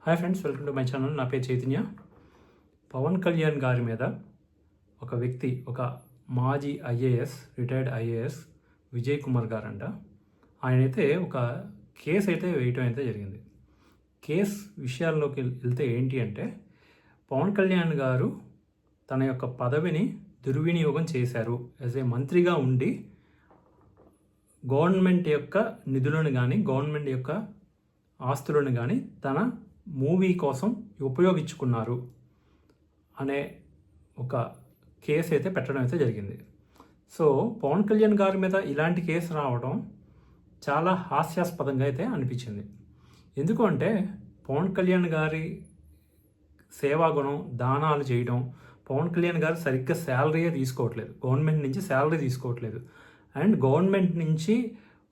Hi friends, welcome to my channel. నా పేరు చైతన్య. పవన్ కళ్యాణ్ గారి మీద ఒక వ్యక్తి, ఒక మాజీ IAS, retired IAS Vijay Kumar గారంట, ఆయనైతే ఒక కేసు అయితే వేయటం అయితే జరిగింది. కేసు విషయాల్లోకి వెళ్తే ఏంటి అంటే, పవన్ కళ్యాణ్ గారు తన యొక్క పదవిని దుర్వినియోగం చేశారు. యాజ్ ఏ మంత్రిగా ఉండి గవర్నమెంట్ యొక్క నిధులను కానీ, గవర్నమెంట్ యొక్క ఆస్తులను కానీ తన మూవీ కోసం ఉపయోగించుకున్నారు అనే ఒక కేసు అయితే పెట్టడం అయితే జరిగింది. సో పవన్ కళ్యాణ్ గారి మీద ఇలాంటి కేసు రావడం చాలా హాస్యాస్పదంగా అయితే అనిపించింది. ఎందుకు అంటే, పవన్ కళ్యాణ్ గారి సేవాగుణం, దానాలు చేయడం, పవన్ కళ్యాణ్ గారు సరిగ్గా శాలరీయే తీసుకోవట్లేదు, గవర్నమెంట్ నుంచి శాలరీ తీసుకోవట్లేదు, అండ్ గవర్నమెంట్ నుంచి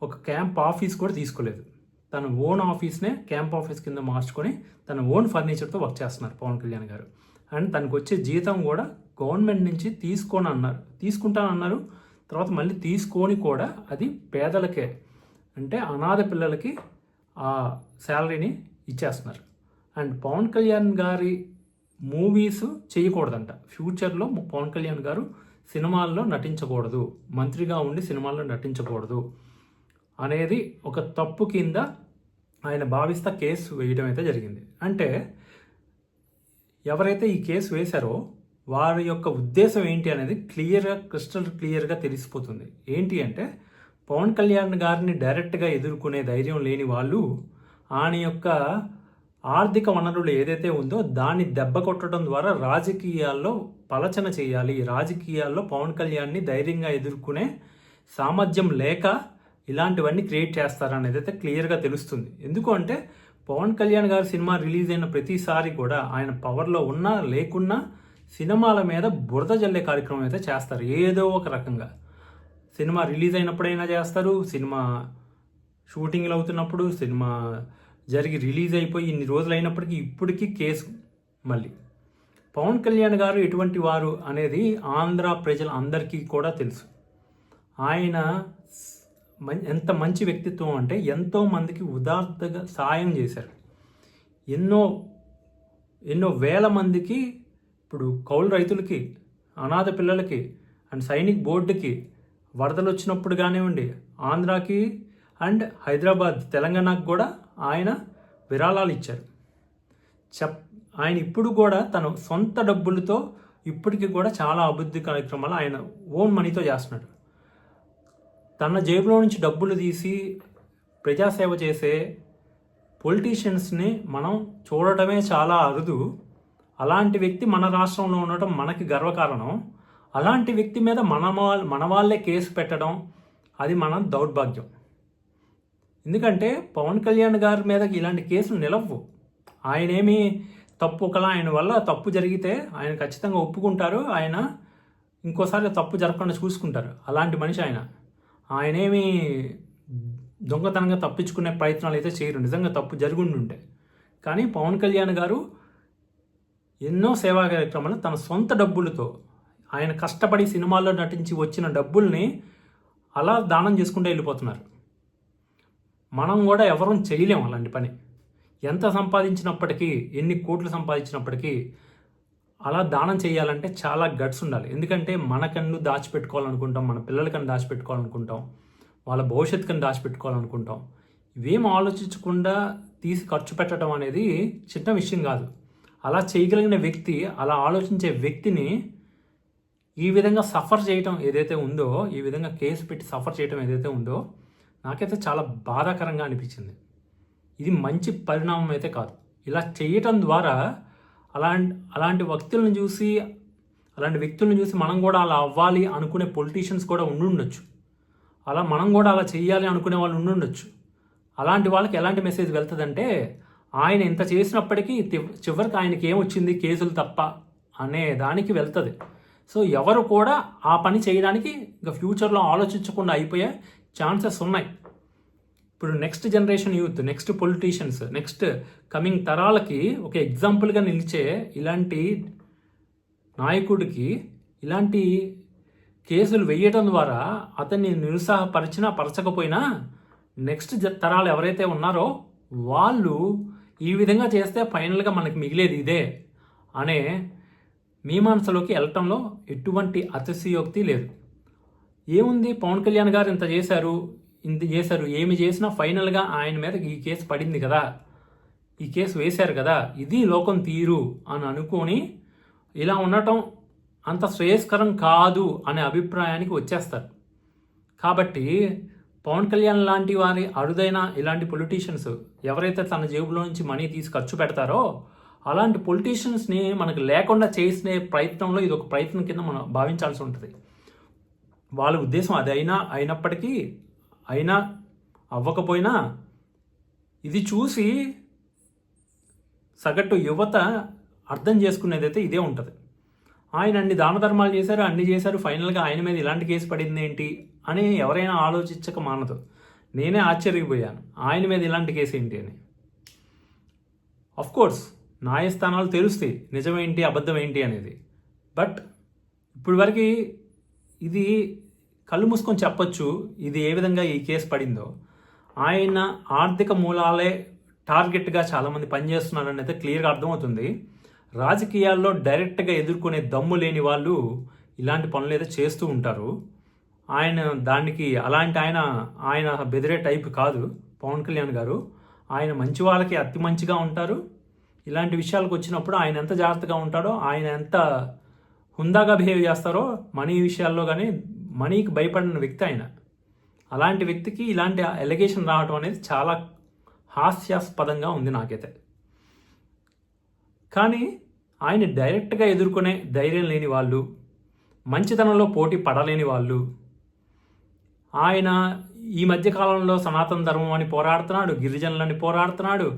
ఒక క్యాంప్ ఆఫీస్ కూడా తీసుకోలేదు. తన ఓన్ ఆఫీస్నే క్యాంప్ ఆఫీస్ కింద మార్చుకొని తన ఓన్ ఫర్నిచర్తో వర్క్ చేస్తున్నారు పవన్ కళ్యాణ్ గారు. అండ్ తనకు వచ్చే జీతం కూడా గవర్నమెంట్ నుంచి తీసుకుంటానన్నారు. తర్వాత మళ్ళీ తీసుకొని కూడా అది పేదలకే, అంటే అనాథ పిల్లలకి ఆ శాలరీని ఇచ్చేస్తున్నారు. అండ్ పవన్ కళ్యాణ్ గారి మూవీస్ చేయకూడదంట. ఫ్యూచర్లో పవన్ కళ్యాణ్ గారు సినిమాల్లో నటించకూడదు, మంత్రిగా ఉండి సినిమాల్లో నటించకూడదు అనేది ఒక తప్పు కింద ఆయన భావిస్తా కేసు వేయడం అయితే జరిగింది. అంటే ఎవరైతే ఈ కేసు వేశారో వారి యొక్క ఉద్దేశం ఏంటి అనేది క్రిస్టల్ క్లియర్గా తెలిసిపోతుంది. ఏంటి అంటే, పవన్ కళ్యాణ్ గారిని డైరెక్ట్గా ఎదుర్కొనే ధైర్యం లేని వాళ్ళు ఆయన యొక్క ఆర్థిక వనరులు ఏదైతే ఉందో దాన్ని దెబ్బ కొట్టడం ద్వారా రాజకీయాల్లో పలచన చేయాలి, రాజకీయాల్లో పవన్ కళ్యాణ్ని ధైర్యంగా ఎదుర్కొనే సామర్థ్యం లేక ఇలాంటివన్నీ క్రియేట్ చేస్తారనేది అయితే క్లియర్గా తెలుస్తుంది. ఎందుకు అంటే, పవన్ కళ్యాణ్ గారి సినిమా రిలీజ్ అయిన ప్రతిసారి కూడా ఆయన పవర్లో ఉన్నా లేకున్నా సినిమాల మీద బురద జల్లే కార్యక్రమం అయితే చేస్తారు. ఏదో ఒక రకంగా సినిమా రిలీజ్ అయినప్పుడైనా చేస్తారు, సినిమా షూటింగ్లు అవుతున్నప్పుడు, సినిమా జరిగి రిలీజ్ అయిపోయి ఇన్ని రోజులు అయినప్పటికీ ఇప్పటికీ కేసు. మళ్ళీ పవన్ కళ్యాణ్ గారు ఎటువంటి వారు అనేది ఆంధ్ర ప్రజలందరికీ కూడా తెలుసు. ఆయన ఎంత మంచి వ్యక్తిత్వం అంటే, ఎంతో మందికి ఉదాత్తగా సాయం చేశారు. ఎన్నో వేల మందికి, ఇప్పుడు కౌలు రైతులకి, అనాథ పిల్లలకి, అండ్ సైనిక్ బోర్డుకి వరదలు వచ్చినప్పుడు కానివ్వండి, ఆంధ్రాకి అండ్ హైదరాబాద్, తెలంగాణకు కూడా ఆయన విరాళాలు ఇచ్చారు. ఆయన ఇప్పుడు కూడా తన సొంత డబ్బులతో ఇప్పటికీ కూడా చాలా అభివృద్ధి కార్యక్రమాలు ఆయన ఓన్ మనీతో చేస్తున్నాడు. తన జేబులో నుంచి డబ్బులు తీసి ప్రజాసేవ చేసే పొలిటీషియన్స్ని మనం చూడటమే చాలా అరుదు. అలాంటి వ్యక్తి మన రాష్ట్రంలో ఉండటం మనకి గర్వకారణం. అలాంటి వ్యక్తి మీద మన వాళ్ళే కేసు పెట్టడం అది మన దౌర్భాగ్యం. ఎందుకంటే పవన్ కళ్యాణ్ గారి మీద ఇలాంటి కేసులు నిలవ్వు. ఆయనేమి తప్పు, ఒకలా ఆయన వల్ల తప్పు జరిగితే ఆయన ఖచ్చితంగా ఒప్పుకుంటారు, ఆయన ఇంకోసారి తప్పు జరగకుండా చూసుకుంటారు. అలాంటి మనిషి ఆయనేమి దొంగతనంగా తప్పించుకునే ప్రయత్నాలు అయితే చేయరు, నిజంగా తప్పు జరుగుండుంటే. కానీ పవన్ కళ్యాణ్ గారు ఎన్నో సేవా కార్యక్రమాలు తన సొంత డబ్బులతో, ఆయన కష్టపడి సినిమాల్లో నటించి వచ్చిన డబ్బుల్ని అలా దానం చేసుకుంటూ వెళ్ళిపోతున్నారు. మనం కూడా ఎవరూ చేయలేము అలాంటి పని. ఎంత సంపాదించినప్పటికీ, ఎన్ని కోట్లు సంపాదించినప్పటికీ అలా దానం చేయాలంటే చాలా గట్స్ ఉండాలి. ఎందుకంటే మనకన్ను దాచిపెట్టుకోవాలనుకుంటాం, మన పిల్లలకన్నా దాచిపెట్టుకోవాలనుకుంటాం, వాళ్ళ భవిష్యత్తుకన్నా దాచిపెట్టుకోవాలనుకుంటాం. ఇవేం ఆలోచించకుండా తీసి ఖర్చు పెట్టడం అనేది చిన్న విషయం కాదు. అలా చేయగలిగిన వ్యక్తి, అలా ఆలోచించే వ్యక్తిని ఈ విధంగా సఫర్ చేయటం ఏదైతే ఉందో, ఈ విధంగా కేసు పెట్టి సఫర్ చేయటం ఏదైతే ఉందో, నాకైతే చాలా బాధాకరంగా అనిపించింది. ఇది మంచి పరిణామం అయితే కాదు. ఇలా చేయటం ద్వారా అలాంటి వ్యక్తులను చూసి మనం కూడా అలా అవ్వాలి అనుకునే పొలిటీషియన్స్ కూడా ఉండుండొచ్చు. మనం కూడా అలా చేయాలి అనుకునే వాళ్ళు ఉండుండొచ్చు. అలాంటి వాళ్ళకి ఎలాంటి మెసేజ్ వెళ్తుందంటే, ఆయన ఇంత చేసినప్పటికీ చివరికి ఆయనకి ఏమొచ్చింది, కేసులు తప్ప అనే దానికి వెళ్తుంది. సో ఎవరు కూడా ఆ పని చేయడానికి ఇంకా ఫ్యూచర్లో ఆలోచించకుండా అయిపోయే ఛాన్సెస్ ఉన్నాయి. ఇప్పుడు next generation youth, next politicians, next coming తరాలకి ఒక ఎగ్జాంపుల్గా నిలిచే ఇలాంటి నాయకుడికి ఇలాంటి కేసులు వేయడం ద్వారా అతన్ని పరచకపోయినా నెక్స్ట్ తరాలు ఎవరైతే ఉన్నారో వాళ్ళు ఈ విధంగా చేస్తే ఫైనల్గా మనకి మిగిలేది ఇదే అనే మీమాంసలోకి వెళ్ళటంలో ఎటువంటి అతిశయోక్తి లేదు. ఏముంది, పవన్ కళ్యాణ్ గారు ఇంత చేశారు, ఏమి చేసినా ఫైనల్గా ఆయన మీద ఈ కేసు పడింది కదా, ఈ కేసు వేశారు కదా, ఇది లోకం తీరు అని అనుకొని ఇలా ఉండటం అంత శ్రేయస్కరం కాదు అనే అభిప్రాయానికి వచ్చేస్తారు. కాబట్టి పవన్ కళ్యాణ్ లాంటి వారి అరుదైన ఇలాంటి పొలిటీషియన్స్ ఎవరైతే తన జేబులో నుంచి మనీ తీసి ఖర్చు పెడతారో అలాంటి పొలిటీషియన్స్ని మనకు లేకుండా చేసే ప్రయత్నంలో ఇది ఒక ప్రయత్నం కింద మనం భావించాల్సి ఉంటుంది. వాళ్ళ ఉద్దేశం అది అయినప్పటికీ అవ్వకపోయినా ఇది చూసి సగటు యువత అర్థం చేసుకునేదైతే ఇదే ఉంటుంది. ఆయన అన్ని దాన ధర్మాలు చేశారు, అన్ని చేశారు, ఫైనల్గా ఆయన మీద ఇలాంటి కేసు పడింది ఏంటి అని ఎవరైనా ఆలోచించక మానదు. నేనే ఆశ్చర్యపోయాను, ఆయన మీద ఇలాంటి కేసు ఏంటి అని. కోర్స్ న్యాయస్థానాలు తెలుస్తాయి నిజమేంటి అబద్ధం ఏంటి అనేది. బట్ ఇప్పుడు వరకు ఇది కళ్ళు మూసుకొని చెప్పొచ్చు ఇది ఏ విధంగా ఈ కేసు పడిందో. ఆయన ఆర్థిక మూలాలే టార్గెట్గా చాలామంది పనిచేస్తున్నారని అయితే క్లియర్గా అర్థమవుతుంది. రాజకీయాల్లో డైరెక్ట్గా ఎదుర్కొనే దమ్ము లేని వాళ్ళు ఇలాంటి పనులు అయితే చేస్తూ ఉంటారు. ఆయన దానికి అలాంటి ఆయన బెదిరే టైప్ కాదు పవన్ కళ్యాణ్ గారు. ఆయన మంచి వాళ్ళకి అతి మంచిగా ఉంటారు. ఇలాంటి విషయాలకు వచ్చినప్పుడు ఆయన ఎంత జాగ్రత్తగా ఉంటాడో, ఆయన ఎంత హుందాగా బిహేవ్ చేస్తారో మనీ విషయాల్లో కానీ, మనీకి భయపడిన వ్యక్తి ఆయన. అలాంటి వ్యక్తికి ఇలాంటి ఎలిగేషన్ రావడం అనేది చాలా హాస్యాస్పదంగా ఉంది నాకైతే. కానీ ఆయన డైరెక్ట్గా ఎదుర్కొనే ధైర్యం లేని వాళ్ళు, మంచితనంలో పోటీ పడలేని వాళ్ళు. ఆయన ఈ మధ్యకాలంలో సనాతన ధర్మం అని పోరాడుతున్నాడు, గిరిజనులని పోరాడుతున్నాడు,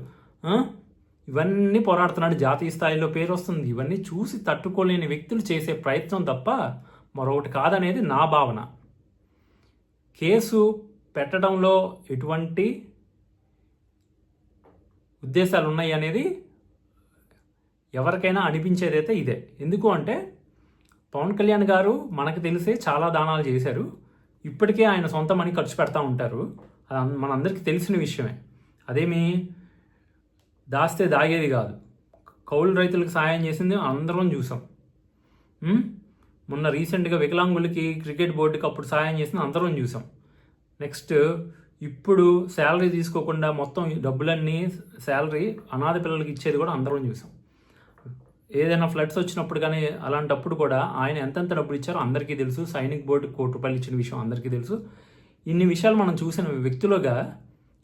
ఇవన్నీ పోరాడుతున్నాడు, జాతీయ స్థాయిలో పేరు వస్తుంది. ఇవన్నీ చూసి తట్టుకోలేని వ్యక్తులు చేసే ప్రయత్నం తప్ప మరొకటి కాదనేది నా భావన. కేసు పెట్టడంలో ఎటువంటి ఉద్దేశాలు ఉన్నాయి అనేది ఎవరికైనా అనిపించేదైతే ఇదే. ఎందుకు అంటే పవన్ కళ్యాణ్ గారు మనకు తెలిసే చాలా దానాలు చేశారు. ఇప్పటికే ఆయన సొంత మనీ ఖర్చు పెడతా ఉంటారు, అది మనందరికీ తెలిసిన విషయమే. అదేమి దాస్తే దాగేది కాదు. కౌలు రైతులకు సహాయం చేసింది అందరం చూసాం. మొన్న రీసెంట్గా వికలాంగులకి క్రికెట్ బోర్డుకి అప్పుడు సహాయం చేసింది అందరం చూసాం. నెక్స్ట్ ఇప్పుడు శాలరీ తీసుకోకుండా మొత్తం డబ్బులన్నీ శాలరీ అనాథ పిల్లలకి ఇచ్చేది కూడా అందరం చూసాం. ఏదైనా ఫ్లడ్స్ వచ్చినప్పుడు కానీ అలాంటప్పుడు కూడా ఆయన ఎంతెంత డబ్బులు ఇచ్చారో అందరికీ తెలుసు. సైనిక్ బోర్డుకి ₹1 ఇచ్చిన విషయం అందరికీ తెలుసు. ఇన్ని విషయాలు మనం చూసిన వ్యక్తులుగా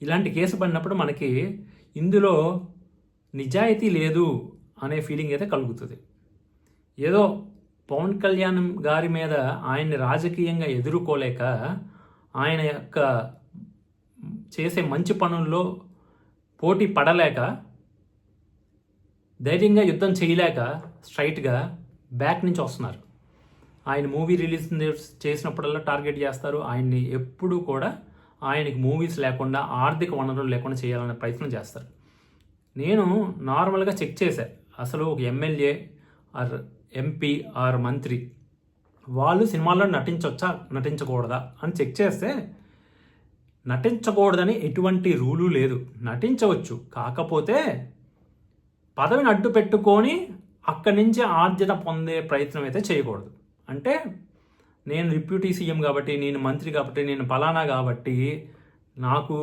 ఇలాంటి కేసు పడినప్పుడు మనకి ఇందులో నిజాయితీ లేదు అనే ఫీలింగ్ అయితే కలుగుతుంది. ఏదో పవన్ కళ్యాణ్ గారి మీద ఆయన్ని రాజకీయంగా ఎదుర్కోలేక, ఆయన యొక్క చేసే మంచి పనుల్లో పోటీ పడలేక, ధైర్యంగా యుద్ధం చేయలేక స్ట్రైట్గా బ్యాక్ నుంచి వస్తున్నారు. ఆయన మూవీ రిలీజ్ చేసినప్పుడల్లా టార్గెట్ చేస్తారు. ఆయన్ని ఎప్పుడూ కూడా ఆయనకి మూవీస్ లేకుండా, ఆర్థిక వనరులు లేకుండా చేయాలనే ప్రయత్నం చేస్తారు. నేను నార్మల్గా చెక్ చేశాను, అసలు ఒక ఎమ్మెల్యే ఆర్ ఎంపీ ఆర్ మంత్రి వాళ్ళు సినిమాల్లో నటించవచ్చా నటించకూడదా అని చెక్ చేస్తే నటించకూడదని ఎటువంటి రూలు లేదు. నటించవచ్చు, కాకపోతే పదవిని అడ్డు పెట్టుకొని అక్కడి నుంచి ఆర్జన పొందే ప్రయత్నం అయితే చేయకూడదు. అంటే నేను డిప్యూటీ సీఎం కాబట్టి, నేను మంత్రి కాబట్టి, నేను పలానా కాబట్టి నాకు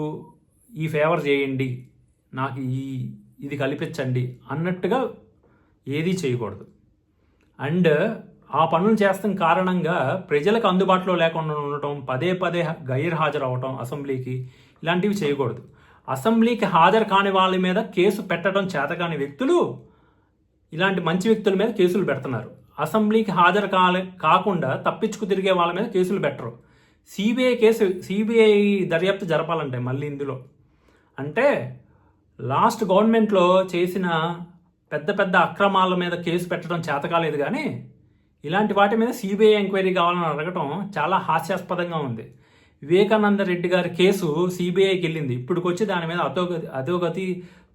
ఈ ఫేవర్ చేయండి, నాకు ఇది కల్పించండి అన్నట్టుగా ఏదీ చేయకూడదు. అండ్ ఆ పనులు చేస్తున్న కారణంగా ప్రజలకు అందుబాటులో లేకుండా ఉండటం, పదే గైర్ హాజరు అవ్వటం అసెంబ్లీకి, ఇలాంటివి చేయకూడదు. అసెంబ్లీకి హాజరు కాని వాళ్ళ మీద కేసు పెట్టడం చేతకాని వ్యక్తులు ఇలాంటి మంచి వ్యక్తుల మీద కేసులు పెడుతున్నారు. అసెంబ్లీకి హాజరు కాకుండా తప్పించుకు తిరిగే వాళ్ళ మీద కేసులు పెట్టరు. సిబిఐ దర్యాప్తు జరపాలంటే మళ్ళీ ఇందులో అంటే లాస్ట్ గవర్నమెంట్లో చేసిన పెద్ద అక్రమాల మీద కేసు పెట్టడం చేతకాలేదు, కానీ ఇలాంటి వాటి మీద సిబిఐ ఎంక్వైరీ కావాలని అడగటం చాలా హాస్యాస్పదంగా ఉంది. వివేకానంద రెడ్డి గారి కేసు సిబిఐకి వెళ్ళింది, ఇప్పటికొచ్చి దాని మీద అధోగతి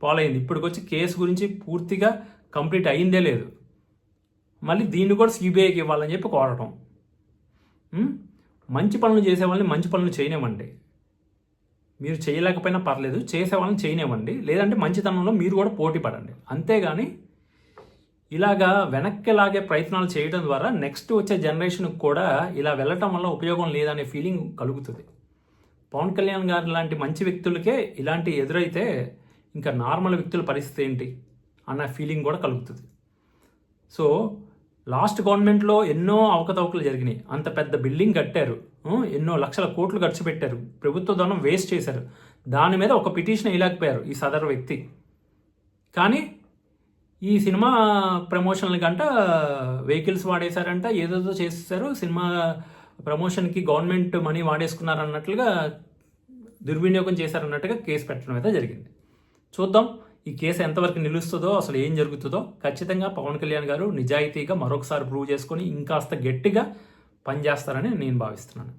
పాలైంది. ఇప్పటికొచ్చి కేసు గురించి పూర్తిగా కంప్లీట్ అయిందే లేదు. మళ్ళీ దీన్ని కూడా సిబిఐకి ఇవ్వాలని చెప్పి కోరటం. మంచి పనులు చేసే వాళ్ళని మంచి పనులు చేయనివ్వండి. మీరు చేయలేకపోయినా పర్లేదు, చేసే వాళ్ళని చేయనివ్వండి, లేదంటే మంచితనంలో మీరు కూడా పోటీ పడండి. అంతేగాని ఇలాగా వెనక్కి లాగే ప్రయత్నాలు చేయడం ద్వారా నెక్స్ట్ వచ్చే జనరేషన్కి కూడా ఇలా వెళ్ళటం వల్ల ఉపయోగం లేదనే ఫీలింగ్ కలుగుతుంది. పవన్ కళ్యాణ్ గారు లాంటి మంచి వ్యక్తులకే ఇలాంటి ఎదురైతే ఇంకా నార్మల్ వ్యక్తుల పరిస్థితి ఏంటి అన్న ఫీలింగ్ కూడా కలుగుతుంది. సో లాస్ట్ గవర్నమెంట్లో ఎన్నో అవకతవకలు జరిగినాయి. అంత పెద్ద బిల్డింగ్ కట్టారు, ఎన్నో లక్షల కోట్లు ఖర్చు పెట్టారు, ప్రభుత్వ ధనం వేస్ట్ చేశారు. దాని మీద ఒక పిటిషన్ వేయలేకపోయారు ఈ సదరు వ్యక్తి. కానీ ఈ సినిమా ప్రమోషన్ల గంట వెహికల్స్ వాడేశారంట, ఏదేదో చేసేసారు, సినిమా ప్రమోషన్కి గవర్నమెంట్ మనీ వాడేసుకున్నారన్నట్లుగా దుర్వినియోగం చేశారన్నట్టుగా కేసు పెట్టడం అయితే జరిగింది. చూద్దాం ఈ కేసు ఎంతవరకు నిలుస్తుందో, అసలు ఏం జరుగుతుందో. ఖచ్చితంగా పవన్ కళ్యాణ్ గారు నిజాయితీగా మరొకసారి ప్రూవ్ చేసుకొని ఇంకాస్త గట్టిగా పనిచేస్తారని నేను భావిస్తున్నాను.